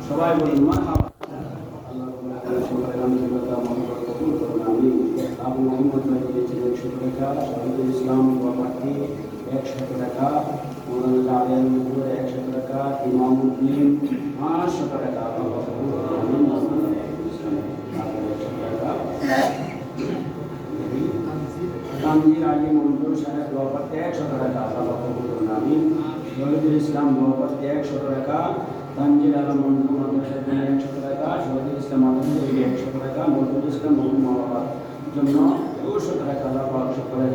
সবাই বলুন মারহাবা। আল্লাহ সবাই আলহামদুলিল্লাহ মহব্বত কবুল করুন। আমি আবু মোহাম্মদ ভাই দিয়েছিলেন 100 টাকা, শহীদুল ইসলাম বাবাটি 100 টাকা, মৌলানা আলিয়াল 100 টাকা, ইমামউদ্দিন 500 টাকা। আল্লাহ কবুল করুন। তানজির আলী মঞ্জুর সাহেব বাবাটি 100 টাকা। আল্লাহ কবুল করুন। আমি শহীদুল ইসলাম বাবাটি 100 টাকা, তানজির আলম মঞ্জুর মাদ্রাসার জন্য 100 টাকা, শহীদুল ইসলাম মাদ্রাসার জন্য 100 টাকা, মজুদুল ইসলাম মা বাবার জন্য 200 টাকা। আল্লাহ পাক সকলের